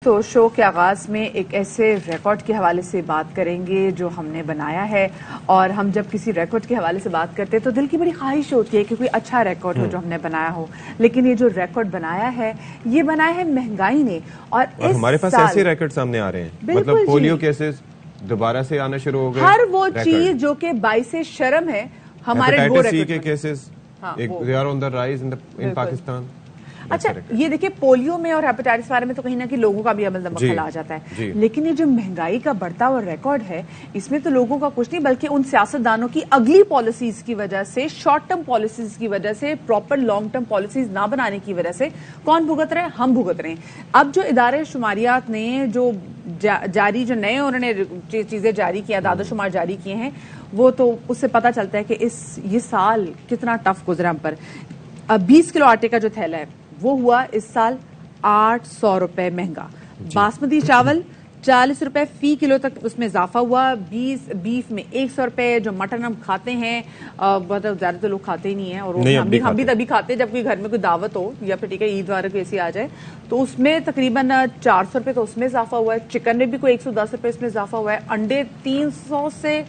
تو شو کے آغاز میں ایک ایسے ریکارڈ کے حوالے سے بات کریں گے جو ہم نے بنایا ہے، اور ہم جب کسی ریکارڈ کے حوالے سے بات کرتے ہیں تو دل کی بڑی خواہش ہوتی ہے کہ کوئی اچھا ریکارڈ ہو جو ہم نے بنایا ہو، لیکن یہ جو ریکارڈ بنایا ہے یہ بنایا ہے مہنگائی نے. اور ہمارے پاس ایسے ریکارڈ سامنے آ رہے ہیں، مطلب پولیو کیسز دوبارہ سے آنا شروع ہو گئے، ہر وہ چیز جو کہ باعث شرم ہے ہمارے وہ سی کے cases they are on the rise in Pakistan. اچھا یہ دیکھیں پولیو میں اور ہیپاٹائٹس بارے میں تو کہیں نہ کہ لوگوں کا بھی عمل دمخل آ جاتا ہے، لیکن یہ جو مہنگائی کا بڑھتا ہوا ریکارڈ ہے اس میں تو لوگوں کا کچھ نہیں بلکہ ان سیاستدانوں کی اگلی پالیسیز کی وجہ سے، شارٹ ٹرم پالیسیز کی وجہ سے، پراپر لانگ ٹرم پالیسیز نہ بنانے کی وجہ سے کون بھگت رہے ہیں؟ ہم بھگت رہے ہیں. اب جو ادارے شماریات نے جو جاری جو نئے انہوں نے چیزیں جاری کی، اعداد و شمار جاری کیے ہیں، وہ تو اس سے پتہ چلتا ہے کہ یہ سال کتنا ٹف گزرا ہم پر. 20 کلو آٹے کا جو تھیلا ہے وہ ہوا اس سال 800 روپے مہنگا. باسمتی چاول 40 روپے فی کلو تک اس میں اضافہ ہوا. بیف میں 100 روپے. جو مٹن ہم کھاتے ہیں بہت زیادہ تو لوگ کھاتے ہی نہیں ہیں، اور ہم بھی تبھی کھاتے ہیں جب کوئی گھر میں کوئی دعوت ہو یا پھر ٹھیک ہے عید وغیرہ کوئی ایسی آ جائے تو اس میں تقریباً 400 روپے تو اس میں اضافہ ہوا ہے. چکن میں بھی کوئی 110 روپے اس میں اضافہ ہوا ہے. انڈے 300 سے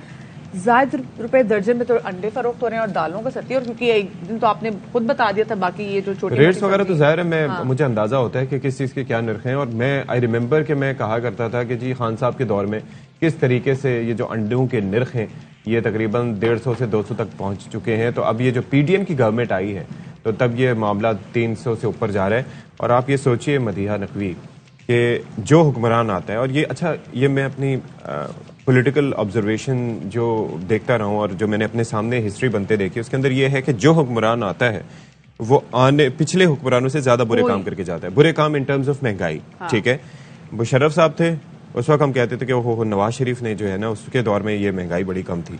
زائد روپے درجن میں تو انڈے فروخت ہو رہے ہیں، اور دالوں کا ستی. اور کیونکہ ایک دن تو آپ نے خود بتا دیا تھا، باقی یہ جو چھوٹے ریٹس وغیرہ تو ظاہر ہے مجھے اندازہ ہوتا ہے کہ کس چیز کے کیا نرخ ہیں. اور میں آئی ریممبر کہ میں کہا کرتا تھا کہ جی خان صاحب کے دور میں کس طریقے سے یہ جو انڈوں کے نرخ ہیں یہ تقریباً 150 سے 200 تک پہنچ چکے ہیں. تو اب یہ جو پی ڈی ایم کی گورنمنٹ آئی ہے تو تب یہ معاملہ 300 سے اوپر جا رہا ہے. اور آپ یہ سوچئے مدیحہ نقوی کہ جو حکمران آتا ہے، اور یہ اچھا یہ میں اپنی پولیٹیکل آبزرویشن جو دیکھتا رہا ہوں اور جو میں نے اپنے سامنے ہسٹری بنتے دیکھی، اس کے اندر یہ ہے کہ جو حکمران آتا ہے وہ پچھلے حکمرانوں سے زیادہ برے کام کر کے جاتا ہے. برے کام ان ٹرمز آف مہنگائی. ٹھیک ہے، مشرف صاحب تھے اس وقت ہم کہتے تھے کہ وہ نواز شریف نے جو ہے نا اس کے دور میں یہ مہنگائی بڑی کم تھی.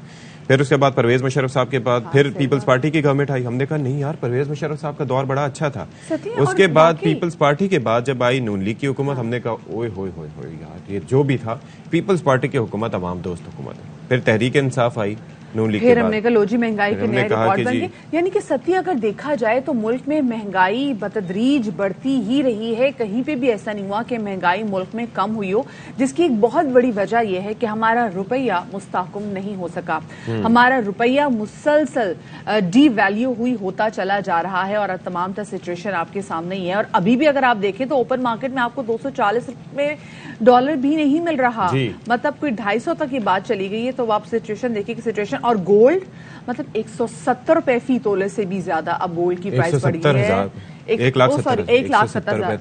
پھر اس کے بعد پرویز مشرف صاحب کے بعد پھر پیپلز پارٹی کی گورنمنٹ آئی. ہم نے کہا نہیں یار پرویز مشرف صاحب کا دور بڑا اچھا تھا. اس کے بعد پیپلز پارٹی کے بعد جب آئی نون لیگ کی حکومت، ہم نے کہا اوئے ہوئے ہوئے ہوئے یار یہ جو بھی تھا پیپلز پارٹی کی حکومت عوام دوست حکومت ہے. پھر تحریک انصاف آئی نون لیگ کے بعد، پھر ہم نے کہا لو جی مہنگائی کے نئے ریکارڈ بن گئے. یعنی کہ ستی اگر دیکھا جائے تو ملک میں مہنگائی بتدریج بڑھتی ہی رہی ہے. کہیں پہ بھی ایسا نہیں ہوا کہ مہنگائی ملک میں کم ہوئی ہو، جس کی ایک بہت بڑی وجہ یہ ہے کہ ہمارا روپیہ مستحکم نہیں ہو سکا. ہمارا روپیہ مسلسل ڈی ویلیو ہوئی ہوتا چلا جا رہا ہے، اور تمام تر سچویشن آپ کے سامنے ہی ہے. اور ابھی بھی اگر آپ دیکھیں تو اوپن مارکیٹ میں آپ کو 240 روپے ڈالر بھی نہیں مل رہا، مطلب کوئی 250 تک کی بات چلی گئی ہے. تو آپ سچویشن دیکھیے کہ سچویشن. اور گولڈ مطلب 170 روپے فی تولے سے بھی زیادہ اب گولڈ کی پرائس بڑھی ہے. 1,70,000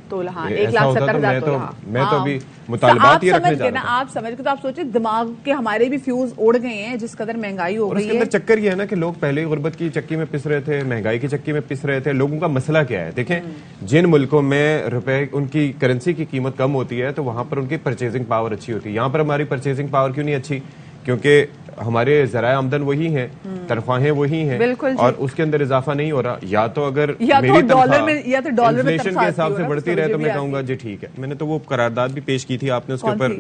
تولہ. ہاں 1,70,000 تولہ. میں تو ابھی مطالبات یہ رکھنے جا رہا ہوں. آپ سمجھ کے تو آپ سوچیں دماغ کے ہمارے بھی فیوز اڑ گئے ہیں جس قدر مہنگائی ہو گئی ہے. اس کے اندر چکر یہ ہے نا کہ لوگ پہلے ہی غربت کی چکی میں پس رہے تھے، مہنگائی کی چکی میں پس رہے تھے. لوگوں کا مسئلہ کیا ہے؟ دیکھیں جن ملکوں میں روپے ان کی کرنسی کی قیمت کم ہوتی ہے تو وہاں پر ان کی پرچیزنگ پاور اچھی ہوتی ہے. یہاں پر ہماری پرچیزنگ پاور کیوں نہیں اچھی؟ کیونکہ ہمارے ذرائع آمدن وہی ہیں، تنخواہیں وہی ہیں، اور اس کے اندر اضافہ نہیں ہو رہا. یا تو اگر میری تنخواہ انفلیشن کے حساب سے بڑھتی رہے تو میں کہوں گا جی ٹھیک ہے. میں نے تو وہ قرارداد بھی پیش کی تھی آپ نے اس کے اوپر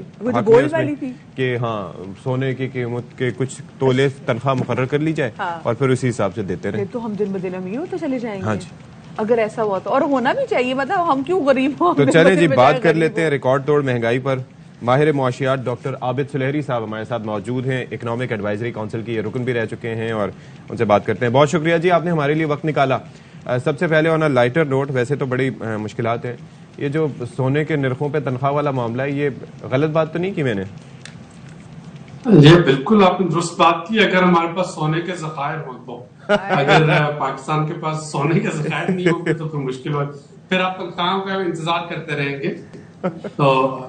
کہ ہاں سونے کی قیمت کے کچھ تولے تنخواہ مقرر کر لی جائے اور پھر اسی حساب سے دیتے رہے. تو ہم دن بدن امیر ہوتے چلے جائیں گے اگر ایسا ہوا تو. اور ہونا بھی چاہیے، مطلب ہم کیوں غریب ہوں. تو چلیں جی بات کر لیتے ہیں ریکارڈ توڑ مہنگائی پر. ماہر معاشیات ڈاکٹر عابد سلیحری صاحب ہمارے ساتھ موجود ہیں. اکنامک ایڈوائزری کونسل کی یہ رکن بھی رہ چکے ہیں اور ان سے بات کرتے ہیں. بہت شکریہ جی آپ نے ہمارے لیے وقت نکالا. سب سے پہلے آن اے لائٹر نوٹ، ویسے تو بڑی مشکلات ہیں، یہ جو سونے کے نرخوں پہ تنخواہ والا معاملہ ہے یہ غلط بات تو نہیں کی میں نے؟ یہ بالکل آپ نے درست بات کی. اگر ہمارے پاس سونے کے ذخائر ہوں تو اگر پاکستان کے پاس سونے کے ذخائر نہیں ہوں گے تو پھر مشکل ہو، پھر آپ تنخواہوں کا انتظار کرتے رہیں گے. تو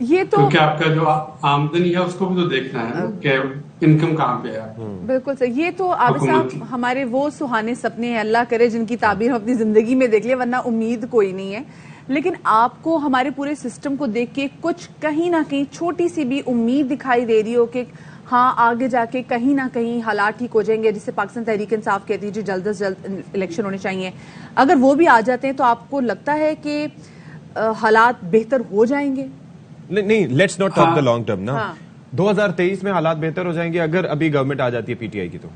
یہ تو کیونکہ آپ کا جو آمدنی ہے اس کو بھی تو دیکھنا ہے کہ انکم کہاں پہ ہے. بالکل صحیح. یہ تو عابد صاحب ہمارے وہ سہانے سپنے ہیں، اللہ کرے جن کی تعبیر ہم اپنی زندگی میں دیکھ لیں، ورنہ امید کوئی نہیں ہے. لیکن آپ کو ہمارے پورے سسٹم کو دیکھ کے کچھ کہیں نہ کہیں چھوٹی سی بھی امید دکھائی دے رہی ہو کہ ہاں آگے جا کے کہیں نہ کہیں حالات ٹھیک ہو جائیں گے، جسے پاکستان تحریک انصاف کہتی ہے جو جلد از جلد الیکشن ہونے چاہیے، اگر وہ بھی آ جاتے ہیں تو آپ کو لگتا ہے کہ حالات بہتر ہو جائیں گے؟ نہیں let's not talk the long term نا. 2023 میں حالات بہتر ہو جائیں گے اگر ابھی گورنمنٹ آ جاتی ہے پی ٹی آئی کی. تو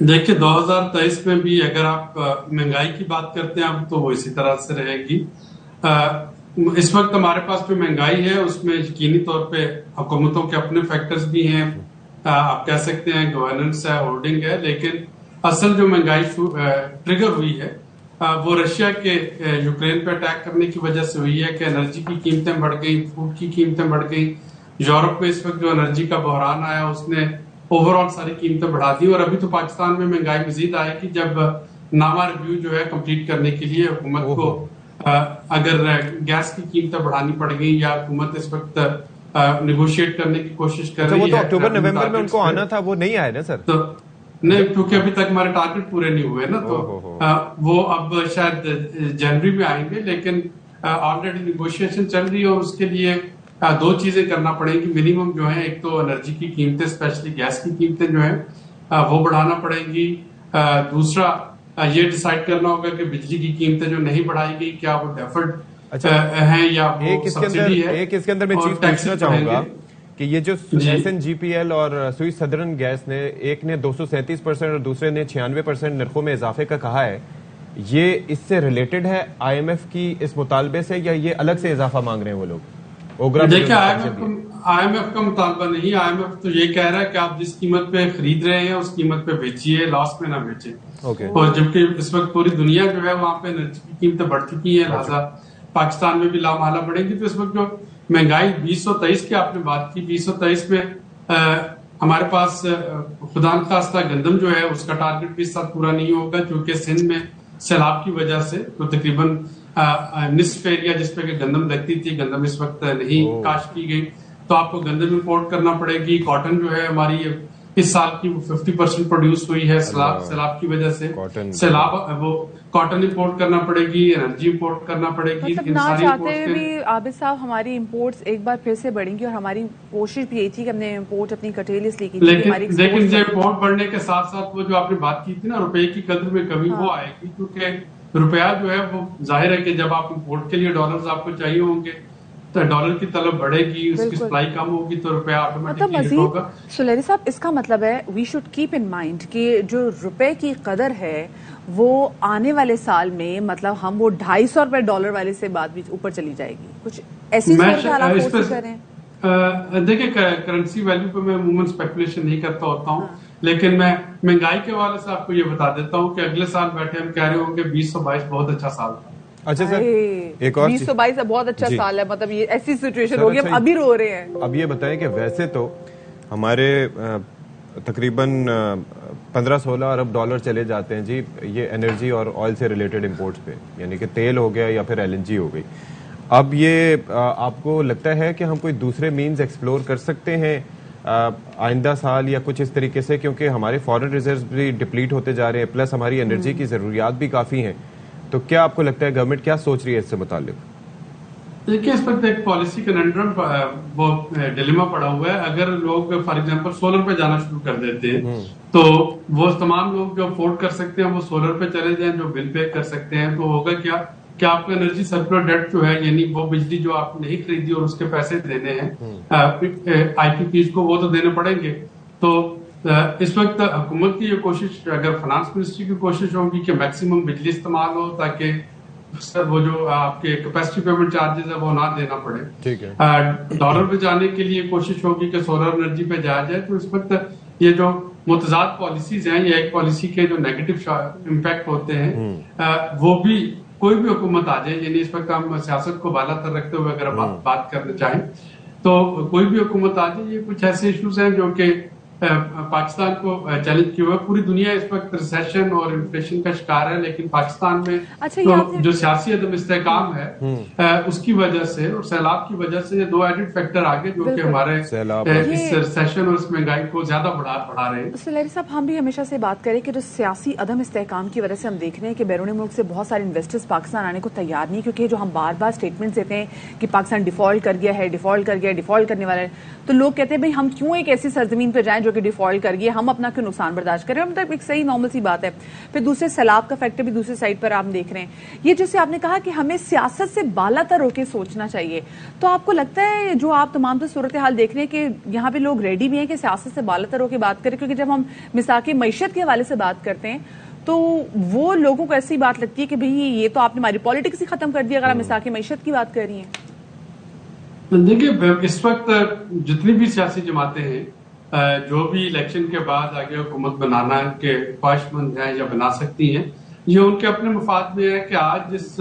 دیکھیں 2023 میں بھی اگر آپ مہنگائی کی بات کرتے ہیں اب تو وہ اسی طرح سے رہے گی. اس وقت ہمارے پاس جو مہنگائی ہے اس میں یقینی طور پہ حکومتوں کے اپنے فیکٹرز بھی ہیں، آپ کہہ سکتے ہیں گورننس ہے، ہولڈنگ ہے، لیکن اصل جو مہنگائی ٹریگر ہوئی ہے وہ رشیا کے یوکرین پہ اٹیک کرنے کی وجہ سے ہوئی ہے کہ انرجی کی قیمتیں بڑھ گئی، فوڈ کی قیمتیں بڑھ گئی. یورپ میں اس وقت جو انرجی کا بحران آیا اس نے اوور آل ساری قیمتیں بڑھا دی، اور ابھی تو پاکستان میں مہنگائی مزید آئے گی جب نامہ ریویو جو ہے کمپلیٹ کرنے کے لیے حکومت کو اگر گیس کی قیمتیں بڑھانی پڑ گئی یا حکومت اس وقت نیگوشیٹ کرنے کی کوشش کر رہی ہے. وہ تو اکتوبر نومبر میں ان کو آنا تھا، وہ نہیں آئے نا سر؟ تو نہیں، کیونکہ ابھی تک ہمارے ٹارگٹ پورے نہیں ہوئے نا، تو وہ اب شاید جنوری میں آئیں گے، لیکن آلریڈی نیگوشیشن چل رہی ہے اور اس کے لیے دو چیزیں کرنا پڑیں گی منیمم جو ہیں. ایک تو انرجی کی قیمتیں اسپیشلی گیس کی قیمتیں جو ہیں وہ بڑھانا پڑیں گی. دوسرا یہ ڈیسائیڈ کرنا ہوگا کہ بجلی کی قیمتیں جو نہیں بڑھائی گئی کیا وہ ڈیفرڈ ہیں یا وہ سبسڈی ہے. ایک اس کے اندر میں چیز پوچھنا چاہوں گا کہ یہ جو S N G P L اور سوئس سدرن گیس نے، ایک نے 237% اور دوسرے نے 96% نرخوں میں اضافے کا کہا ہے، یہ اس سے ریلیٹڈ ہے آئی ایم ایف کی اس مطالبے سے یا یہ الگ سے اضافہ مانگ رہے ہیں وہ لوگ؟ دیکھیں آئی ایم ایف کا مطالبہ نہیں، آئی ایم ایف تو یہ کہہ رہا ہے کہ آپ جس قیمت پہ خرید رہے ہیں اس قیمت پہ بیچیے، لاس میں نہ بیچیں. اور جبکہ اس وقت پوری دنیا جو ہے وہاں پہ انرجی کی قیمتیں بڑھ چکی ہیں، لہٰذا پاکستان میں بھی لامحالہ بڑھیں گی. تو اس وقت جو مہنگائی 2023 کی آپ نے بات کی، 2023 میں ہمارے پاس خدا نخواستہ گندم جو ہے اس کا ٹارگٹ بھی اس سال پورا نہیں ہوگا، کیونکہ سندھ میں سیلاب کی وجہ سے تو تقریباً نصف ایریا جس پہ کہ گندم لگتی تھی، گندم اس وقت نہیں کاشت کی گئی، تو آپ کو گندم امپورٹ کرنا پڑے گی. کاٹن جو ہے ہماری اس سال کی 50% پروڈیوس ہوئی ہے سیلاب کی وجہ سے، سیلاب وہ کاٹن امپورٹ کرنا پڑے گی، انرجی امپورٹ کرنا پڑے گی. مطلب نہ چاہتے ہوئے بھی عابد صاحب ہماری امپورٹس ایک بار پھر سے بڑھیں گی، اور ہماری کوشش بھی یہی تھی کہ ہم نے امپورٹ اپنی کٹیل اس لیے کی تھی. لیکن جو امپورٹ بڑھنے کے ساتھ ساتھ وہ جو آپ نے بات کی تھی نا روپے کی قدر میں کمی، وہ آئے گی، کیونکہ روپیہ جو ہے وہ ظاہر ہے کہ جب آپ امپورٹ کے لیے ڈالرز آپ کو چاہیے ہوں گے تو ڈالر کی طلب بڑھے گی، اس کی سپلائی کم ہوگی تو روپیہ آٹومیٹکلی ہوگا. سلیری صاحب اس کا مطلب ہے we should keep in mind کہ جو روپے کی قدر ہے وہ آنے والے سال میں مطلب ہم وہ $250 والے سے بات بھی اوپر چلی جائے گی، کچھ ایسی صورتحال کوشش کریں. دیکھیں کرنسی ویلیو پہ میں عموماً اسپیکولیشن نہیں کرتا ہوتا ہوں، لیکن میں مہنگائی کے حوالے سے آپ کو یہ بتا دیتا ہوں کہ اگلے سال بیٹھے ہم کہہ رہے ہوں گے 2022 بہت اچھا سال تھا. اچھا سر، ایک اور 2022 بہت اچھا سال ہے، مطلب یہ ایسی سچویشن ہوگی ہم ابھی رو رہے ہیں. اب یہ بتائیں کہ ویسے تو ہمارے تقریباً 15-16 ارب ڈالر چلے جاتے ہیں جی یہ انرجی اور آئل سے ریلیٹڈ امپورٹس پہ، یعنی کہ تیل ہو گیا یا پھر ایل این جی ہو گئی. اب یہ آپ کو لگتا ہے کہ ہم کوئی دوسرے مینز ایکسپلور کر سکتے ہیں آئندہ سال یا کچھ اس طریقے سے، کیونکہ ہمارے فارن ریزروز بھی ڈپلیٹ ہوتے جا رہے ہیں، پلس ہماری انرجی کی ضروریات بھی کافی ہیں، تو کیا آپ کو لگتا ہے گورنمنٹ کیا سوچ رہی ہے اس سے متعلق؟ دیکھیے اس وقت ایک پالیسی کننڈرم وہ ڈیلیما پڑا ہوا ہے. اگر لوگ فار ایگزامپل سولر پہ جانا شروع کر دیتے ہیں تو وہ تمام لوگ جو افورڈ کر سکتے ہیں وہ سولر پہ چلے جائیں، جو بل پے کر سکتے ہیں، تو ہوگا کیا کہ آپ کا انرجی سرکولر ڈیٹ جو ہے یعنی وہ بجلی جو آپ نہیں خریدی اور اس کے پیسے دینے ہیں آئی پی پیز کو، وہ تو دینے پڑیں گے. تو اس وقت حکومت کی یہ کوشش، اگر فائنانس منسٹری کی کوشش ہوگی کہ میکسیمم بجلی استعمال ہو تاکہ وہ جو آپ کے کیپیسٹی پیمنٹ چارجز ہے وہ نہ دینا پڑے. ٹھیک ہے، ڈالر پہ جانے کے لیے کوشش ہوگی کہ سولر انرجی پہ جایا جائے. تو اس وقت یہ جو متضاد پالیسیز ہیں یا ایک پالیسی کے جو نیگیٹو امپیکٹ ہوتے ہیں وہ بھی کوئی بھی حکومت آ جائے، یعنی اس وقت ہم سیاست کو بالا تر رکھتے ہوئے اگر بات کرنا چاہیں تو کوئی بھی حکومت آ جائے، یہ کچھ ایسے ایشوز ہیں جو کہ پاکستان کو چیلنج کیا ہوا ہے. پوری دنیا اس وقت ریسیشن اور انفلیشن کا شکار ہے، لیکن پاکستان میں جو سیاسی عدم استحکام ہے اس کی وجہ سے اور سیلاب کی وجہ سے یہ دو ایڈڈ فیکٹر آگے جو کہ ہمارے اس ریسیشن اور اس مہنگائی کو زیادہ بڑھا رہے ہیں. سلیری صاحب ہم بھی ہمیشہ سے بات کریں کہ جو سیاسی عدم استحکام کی وجہ سے ہم دیکھ رہے ہیں کہ بیرون ملک سے بہت سارے انویسٹرز پاکستان آنے کو تیار نہیں، کیونکہ جو ہم بار بار اسٹیٹمنٹ دیتے ہیں کہ پاکستان ڈیفالٹ کر گیا ہے، ڈیفالٹ کرنے والا ہے، تو لوگ کہتے ہیں بھائی ہم کیوں ایک ایسی سرزمین پہ جائیں جو کہ ڈیفالٹ کر گئی، ہم اپنا کیوں نقصان برداشت کریں. مطلب ایک صحیح نارمل سی بات ہے. پھر دوسرے سیلاب کا فیکٹر بھی دوسری سائڈ پر آپ دیکھ رہے ہیں. یہ جیسے آپ نے کہا کہ ہمیں سیاست سے بالا تر ہو کے سوچنا چاہیے، تو آپ کو لگتا ہے جو آپ تمام تو صورتحال دیکھ رہے ہیں کہ یہاں پہ لوگ ریڈی بھی ہیں کہ سیاست سے بالا تر ہو کے بات کریں؟ کیونکہ جب ہم مساق معیشت کے حوالے سے بات کرتے ہیں تو وہ لوگوں کو ایسی بات لگتی ہے کہ بھئی یہ تو آپ نے ہماری پالیٹکس ہی ختم کر دی اگر ہم مساق معیشت کی بات کر رہی ہیں. دیکھیے اس وقت جتنی بھی سیاسی جماعتیں ہیں جو بھی الیکشن کے بعد آگے حکومت بنانا کے خواہش مند ہیں یا بنا سکتی ہیں, یہ ان کے اپنے مفاد میں ہے کہ آج جس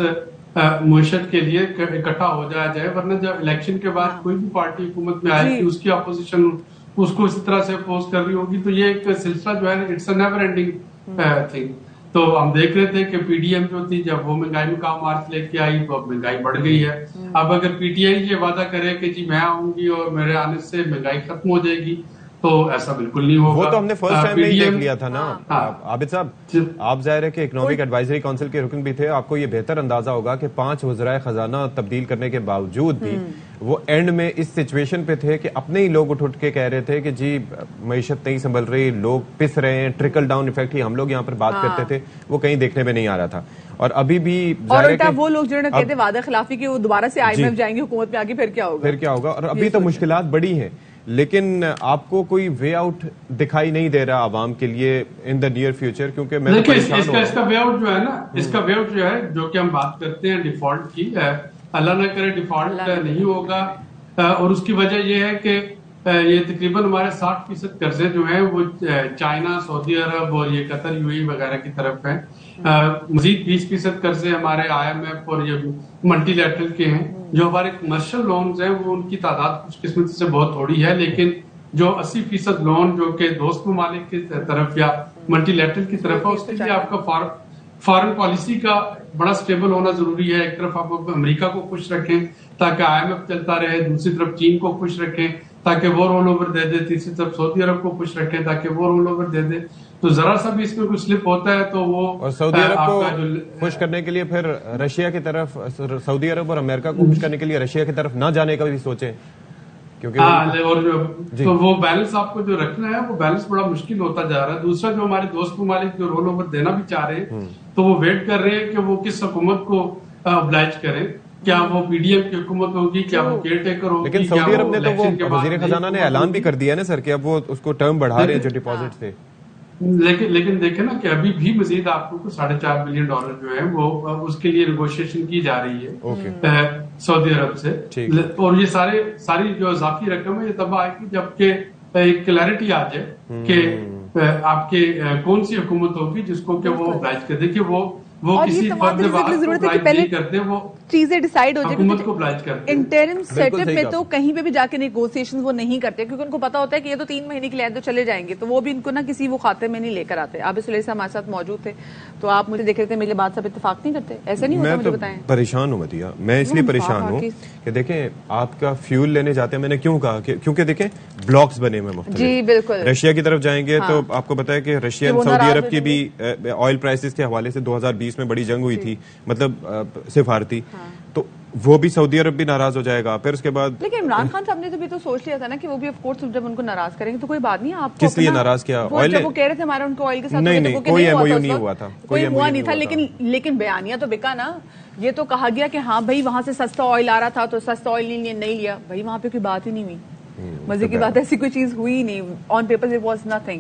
معیشت کے لیے اکٹھا ہو جایا جائے, ورنہ جب الیکشن کے بعد کوئی بھی پارٹی حکومت میں آئے گی اس کی اپوزیشن اس کو اسی طرح سے اپوز کر رہی ہوگی, تو یہ ایک سلسلہ جو ہے it's a never ending thing. تو ہم دیکھ رہے تھے کہ پی ڈی ایم جو تھی جب وہ مہنگائی میں کام مارچ لے کے آئی تو اب مہنگائی بڑھ گئی ہے. اب اگر پی ٹی آئی یہ وعدہ کرے کہ جی میں آؤں گی اور میرے آنے سے مہنگائی ختم ہو جائے گی تو ایسا بالکل نہیں ہوگا. وہ تو ہم نے فرسٹ ٹائم میں ہی دیکھ لیا تھا نا عابد صاحب. آپ ظاہر ہے کہ اکنامک ایڈوائزری کونسل کے رکن بھی تھے, آپ کو یہ بہتر اندازہ ہوگا کہ 5 وزرائے خزانہ تبدیل کرنے کے باوجود بھی وہ اینڈ میں اس سچویشن پہ تھے کہ اپنے ہی لوگ اٹھ کے کہہ رہے تھے کہ جی معیشت نہیں سنبھل رہی, لوگ پس رہے ہیں, ٹرکل ڈاؤن ایفیکٹ ہی ہم لوگ یہاں پر بات کرتے تھے, وہ کہیں دیکھنے میں نہیں آ رہا تھا. اور ابھی بھی وہ لوگ جنہوں نے کہتے وعدہ خلافی کہ وہ دوبارہ سے آئی ایم ایف جائیں گے حکومت میں آگے, پھر کیا ہوگا. اور ابھی تو مشکلات بڑی ہیں, لیکن آپ کو کوئی وے آؤٹ دکھائی نہیں دے رہا عوام کے لیے ان دا نیئر فیوچر, کیونکہ میں اس کا وے آؤٹ جو ہے نا, اس کا وے آؤٹ جو ہے جو کہ ہم بات کرتے ہیں ڈیفالٹ کی, اللہ نہ کرے ڈیفالٹ نہیں ہوگا, اور اس کی وجہ یہ ہے کہ یہ تقریباً ہمارے 60% قرضے جو ہیں وہ چائنا, سعودی عرب اور یہ قطر یو اے وغیرہ کی طرف ہیں. مزید 20% قرضے ہمارے آئی ایم ایف اور یہ ملٹی لیٹرل کے ہیں. جو ہمارے کمرشل لونز ہیں وہ ان کی تعداد کچھ قسمت سے بہت تھوڑی ہے, لیکن جو 80% لون جو کہ دوست ممالک کی طرف یا ملٹی لیٹرل کی طرف ہے, اس کے لیے آپ کا فارن پالیسی کا بڑا سٹیبل ہونا ضروری ہے. ایک طرف آپ امریکہ کو خوش رکھیں تاکہ آئی ایم ایف چلتا رہے, دوسری طرف چین کو خوش رکھیں تاکہ وہ رول اوور دے دے, تیسری طرف سعودی عرب کو خوش رکھیں تاکہ وہ رول اوور دے دے. تو ذرا سا بھی اس میں کوئی سلپ ہوتا ہے تو وہ, اور سعودی عرب کو خوش کرنے کے لیے پھر رشیا کی طرف, سعودی عرب اور امریکہ کو خوش کرنے کے لیے رشیا کی طرف نہ جانے کا بھی سوچیں, کیونکہ تو وہ بیلنس آپ کو جو رکھنا ہے وہ بیلنس بڑا مشکل ہوتا جا رہا ہے. دوسرا جو ہمارے دوست ممالک جو رول اوور دینا بھی چاہ رہے ہیں تو وہ ویٹ کر رہے ہیں کہ وہ کس حکومت کو oblige کریں, کیا وہ پی ڈی ایم کی حکومت ہوگی, کیا وہ کیئر ٹیکر ہوگی. لیکن سعودی عرب نے تو وہ وزیر خزانہ نے اعلان بھی کر دیا نا سر کہ اب وہ اس کو ٹرم بڑھا رہے ہیں جو ڈپازٹ تھے. لیکن دیکھیں نا کہ ابھی بھی مزید آپ کو $4.5 بلین جو ہے وہ اس کے لیے نیگوشیشن کی جا رہی ہے سعودی عرب سے, اور یہ ساری جو اضافی رقم ہے یہ تب آئے گی جبکہ ایک کلیئرٹی آ جائے کہ آپ کی کون سی حکومت ہوگی جس کو کہ وہ oblige کر دے کہ وہ کسی فرد ضرورت ہے کہ پہلے وہ چیزیں ڈیسائیڈ ہو جائے. حکومت کو oblige کرتے ہیں. انٹرم سیٹ اپ میں تو کہیں پہ بھی جا کے نیگوسیشن وہ نہیں کرتے کیونکہ ان کو پتا ہوتا ہے کہ یہ تو 3 مہینے کے لیے تو چلے جائیں گے, تو وہ بھی ان کو نہ کسی وہ خاتے میں نہیں لے کر آتے. آپ سلیح ہمارے ساتھ موجود تھے تو آپ مجھے دیکھ رہے تھے, میرے بات سب اتفاق نہیں کرتے, ایسا نہیں ہوتا. مجھے بتائیں. پریشان ہوں مدیہ, میں اس لیے پریشان ہوں کہ دیکھیں آپ کا فیول لینے جاتے ہیں, میں نے کیوں کہا کیونکہ دیکھیں بلاکس بنے ہوئے مختلف. جی بالکل. رشیا کی طرف جائیں گے تو آپ کو پتا ہے کہ رشیا اور سعودی عرب کی بھی آئل پرائسز کے حوالے سے 2020 میں بڑی جنگ ہوئی تھی, مطلب سفارتی, تو وہ بھی سعودی عرب بھی ناراض ہو جائے گا. پھر اس کے بعد لیکن عمران خان صاحب نے تو بھی تو سوچ لیا تھا نا کہ وہ بھی آف کورس جب ان کو ناراض کریں گے تو کوئی بات نہیں. آپ کس لیے ناراض کیا؟ جب وہ کہہ رہے تھے ہمارا ان کو آئل کے ساتھ نہیں کوئی ایم او یو نہیں ہوا تھا, کوئی ہوا نہیں تھا, لیکن بیانیہ تو بکا نا. یہ تو کہا گیا کہ ہاں بھائی وہاں سے سستا آئل آ رہا تھا تو سستا آئل نہیں لیا. بھائی وہاں پہ کوئی بات ہی نہیں ہوئی, مزے کی بات ایسی کوئی چیز ہوئی نہیں. On paper it was nothing.